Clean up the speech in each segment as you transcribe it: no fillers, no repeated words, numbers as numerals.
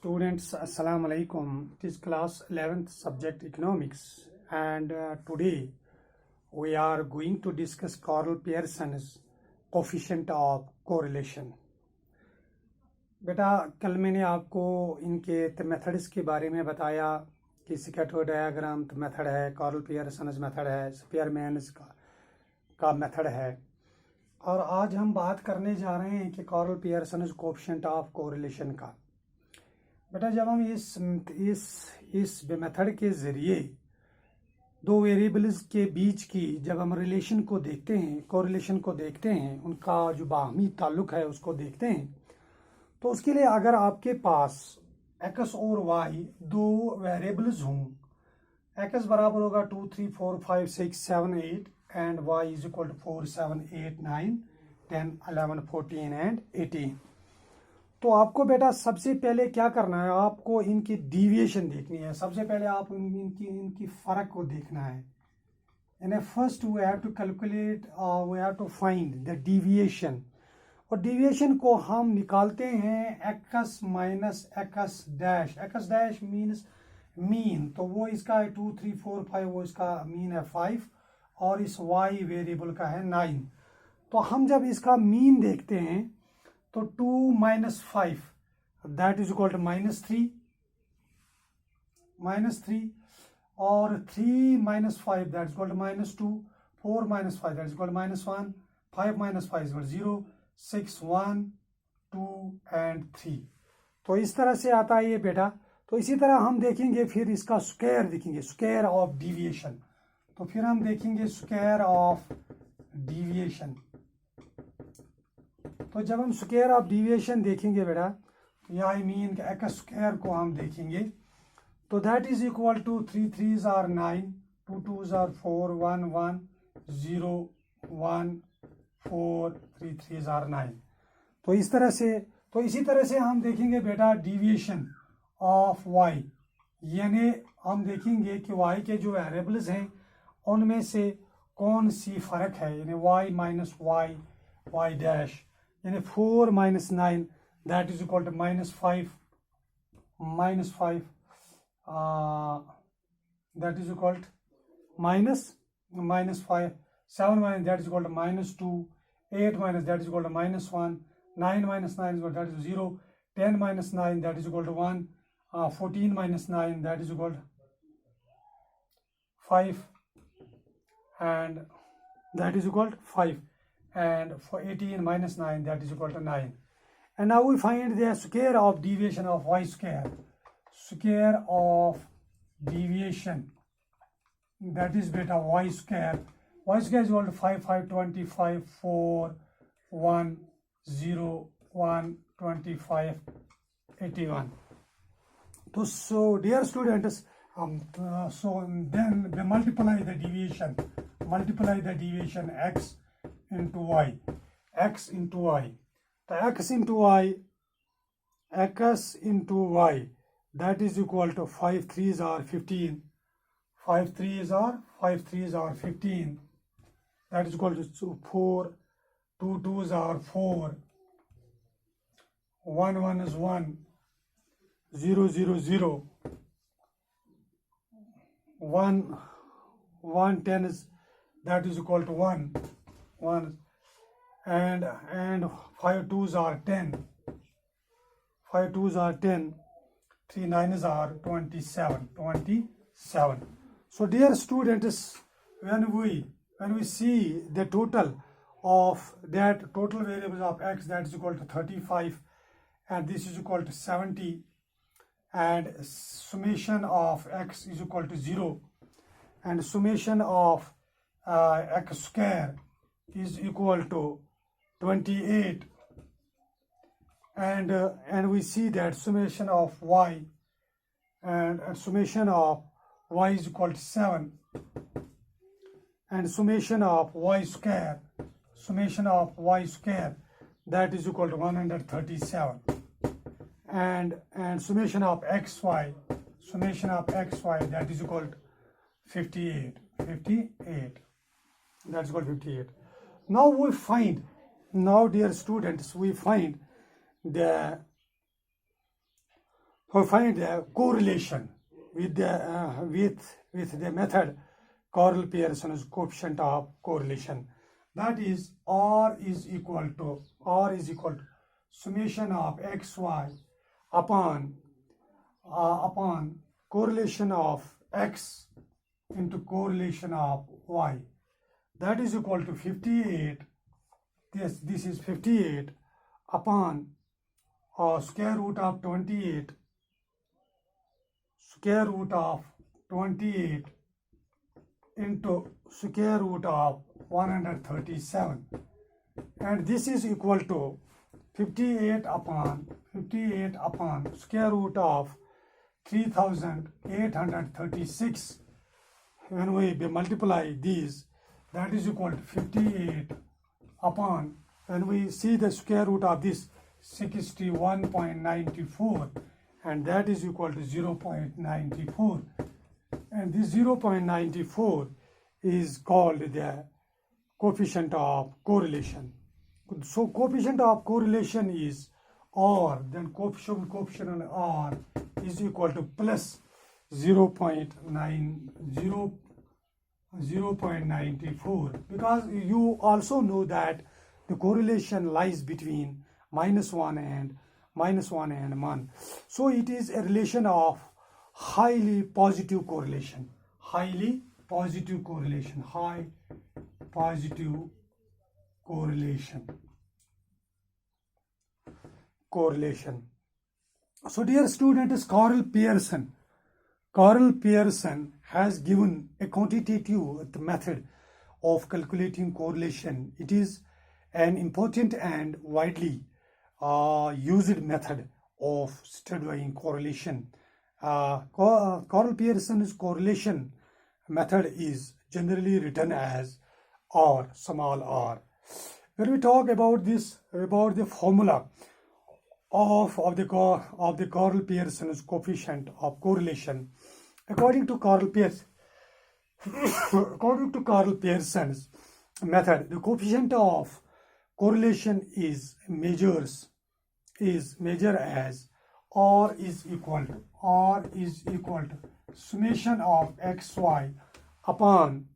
Students, Assalamu alaikum. It is class 11th subject economics, and today we are going to discuss Carl Pearson's coefficient of correlation. बेटा कल मैंने आपको इनके methods के बारे में बताया कि स्कैटर डायग्राम मेथड है, कार्ल पियर्सन्स मेथड है, स्पीयरमैन्स का मेथड है। और आज हम बात करने जा रहे हैं कि Karl Pearson's coefficient of correlation का। बेटा जब हम इस मेथड के ज़रिए दो वेरिएबल्स के बीच की जब हम रिलेशन को देखते हैं, कोरिलेशन को देखते हैं, उनका जो बाहमी ताल्लुक है उसको देखते हैं, तो उसके लिए अगर आपके पास x और y दो वेरिएबल्स हों, x बराबर होगा 2 3 4 5 6 7 8 and y is equal to 4 7 8 9 10 11 14 and 18। तो आपको बेटा सबसे पहले क्या करना है, आपको इनकी डिविएशन देखनी है। सबसे पहले आप इनकी फ़र्क को देखना है। यानी first we have to calculate, we have to find the deviation. और डिविएशन को हम निकालते हैं x minus x dash. X dash means mean, तो वो इसका है 2 3 4 5, वो इसका मीन है 5 और इस y वेरिएबल का है 9। तो हम जब इसका मीन देखते हैं तो 2 minus 5 that is equal to minus three और 3 minus 5 that is equal to -2, 4 minus 5 that is equal to -1, 5 minus 5 is equal 0, 6 1 2 and 3। तो इस तरह से आता है ये बेटा। तो इसी तरह हम देखेंगे फिर इसका स्क्वायर देखेंगे, स्क्वायर ऑफ डिविएशन। तो फिर हम देखेंगे स्क्वायर ऑफ डिविएशन। तो जब हम स्क्वायर ऑफ डिविएशन देखेंगे बेटा, तो यहाँ आई मीन एक्स स्क्वायर को हम देखेंगे, तो that is equal to 3 3s are 9, 2 2s are 4, 1 1 0 1 4 3 3s are 9। तो इस तरह से, तो इसी तरह से हम देखेंगे बेटा डिविएशन ऑफ y, यानी हम देखेंगे कि y के जो वेरिएबल्स हैं उनमें से कौन सी फ़र्क है, यानी y माइनस y डैश, यानी 4 minus 9 that is equal to -5 that is equal to -5, 7 minus that is equal to -2, 8 minus that is equal to -1, 9 minus 9 is that is 0, 10 minus 9 that is equal to 1, 14 minus 9 that is equal to 5 and that is equal to 5, and for 18 minus 9 that is equal to 9. And now we find the square of deviation of y square. Square of deviation, that is beta y square. Y square is equal to 5 5 25 4 1 0 1 25 81. So dear students, so then they multiply the deviation x into y, x into y. The x into y that is equal to 5 3s are 15, 5 3s are 15, that is equal to 4, 2 2s are 4, 1 1 is 1, 0 0 0, 1 1 10 is that is equal to 1 and 5 2s are 10, 5 2s are 10, 3 9s are 27. So dear students, when we see the total of that total variables of x, that is equal to 35 and this is equal to 70, and summation of x is equal to 0 and summation of x square is equal to 28, and we see that summation of y and summation of y is equal to 7, and summation of y square that is equal to 137, and summation of xy that is equal to 58, that's equal to 58. Now dear students, we find the we find the correlation with the method Carl Pearson's coefficient of correlation. That is R is equal to summation of xy upon correlation of x into correlation of y. That is equal to 58. This is 58 upon square root of 28 into square root of 137, and this is equal to 58 upon square root of 3836. When we multiply these, that is equal to 58 upon, when we see the square root of this, 61.94, and that is equal to 0.94, and this 0.94 is called the coefficient of correlation. So coefficient of correlation is R, then coefficient on R is equal to plus 0.94, because you also know that the correlation lies between -1 and -1. So it is a relation of highly positive correlation. So dear students, Carl Pearson has given a quantitative method of calculating correlation. It is an important and widely used method of studying correlation. Carl Pearson's correlation method is generally written as R, small r. When we talk about the formula of the Carl Pearson's coefficient of correlation, according to Carl Pearson's method, the coefficient of correlation is measured as R is equal to summation of xy upon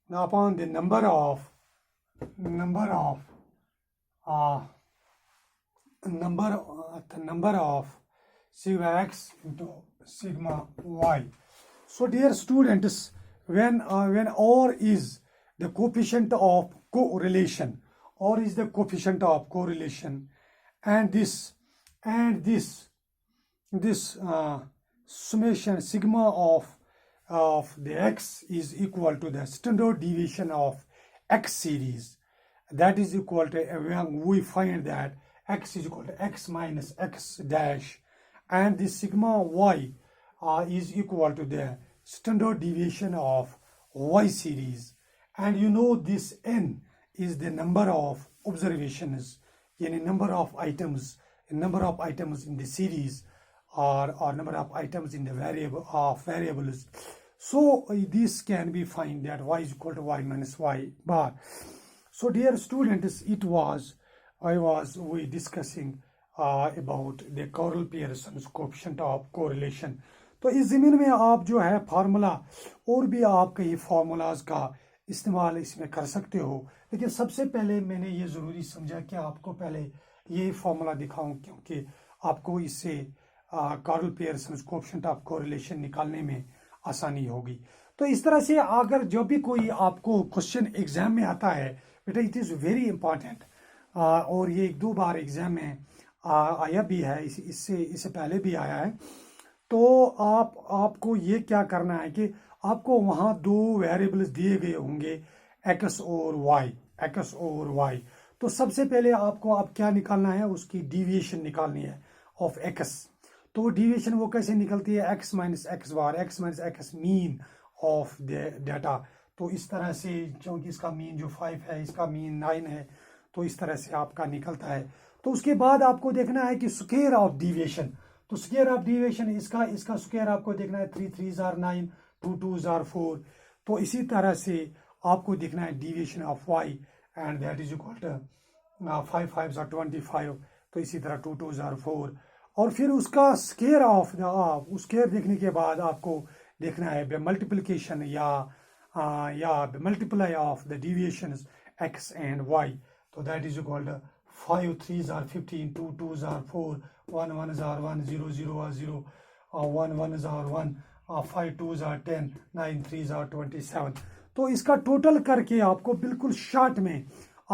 the number of sigma x into sigma y. So dear students, when R is the coefficient of correlation, and this summation sigma of the x is equal to the standard deviation of x series. That is equal to, we find that x is equal to x minus x dash, and the sigma y is equal to the standard deviation of y series. And you know this n is the number of observations, number of items in the series, or number of items in the variables. So this can be find that y is equal to y minus y bar. So dear students, we discussing about the Carl Pearson's coefficient of correlation. तो इस ज़मीन में आप जो है formula और भी आप कई फार्मूलाज का इस्तेमाल इसमें कर सकते हो, लेकिन सबसे पहले मैंने ये ज़रूरी समझा कि आपको पहले ये फार्मूला दिखाऊं, क्योंकि आपको इससे Karl Pearson's coefficient of correlation निकालने में आसानी होगी. तो इस तरह से अगर जब भी कोई आपको क्वेश्चन एग्जाम में आता है बेटा, इट इज़ वेरी इंपॉर्टेंट, और ये 1-2 बार एग्जाम में आया भी है, इससे पहले भी आया है. तो आपको ये क्या करना है कि आपको वहाँ 2 वेरिएबल्स दिए गए होंगे एक्स और वाई. तो सबसे पहले आपको क्या निकालना है, उसकी डेविएशन निकालनी है ऑफ एक्स. तो डेविएशन वो कैसे निकलती है, x minus x bar, x minus x mean of the data. तो इस तरह से, क्योंकि इसका मीन जो 5 है, इसका मीन 9 है, तो इस तरह से आपका निकलता है. तो उसके बाद आपको देखना है कि स्क्वायर ऑफ डेविएशन. तो स्क्वायर ऑफ डेविएशन इसका स्क्वायर आपको देखना है, 3 3s are 9, 2 2s are 4. तो इसी तरह से आपको देखना है deviation of y, and that is equal to 5 5s are 25. तो इसी तरह 2 2s are 4. और फिर उसका स्केयर ऑफ द स्केयर देखने के बाद आपको देखना है मल्टीप्लिकेशन या multiply of the deviations x and y. तो that is equal to 5 3s are 15, 2 2s are 4, 1 1s are 1, 0 0 are 0, 1 1s are 1, 5 2s are 10, 9 3s are 27. तो इसका टोटल करके आपको बिल्कुल शॉर्ट में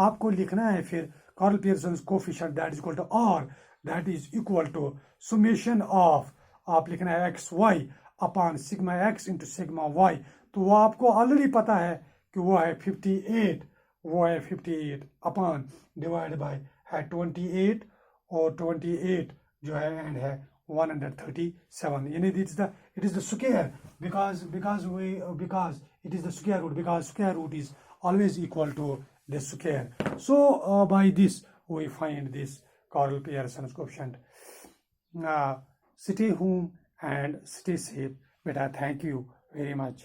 आपको लिखना है फिर Karl Pearson coefficient that is equal to r, that is equal to summation of, आप लिखना है x y upon sigma x into sigma y. तो वो आपको ऑलरेडी पता है कि वो है 58, वो है 58 अपॉन डिवाइड बाय है 28 और 28 जो है एंड है 137. यानी it is the square because it is the square root, because square root is always equal to the square. So by this we find this Carl Pearson's coefficient. Stay home and stay safe. Beta, thank you very much.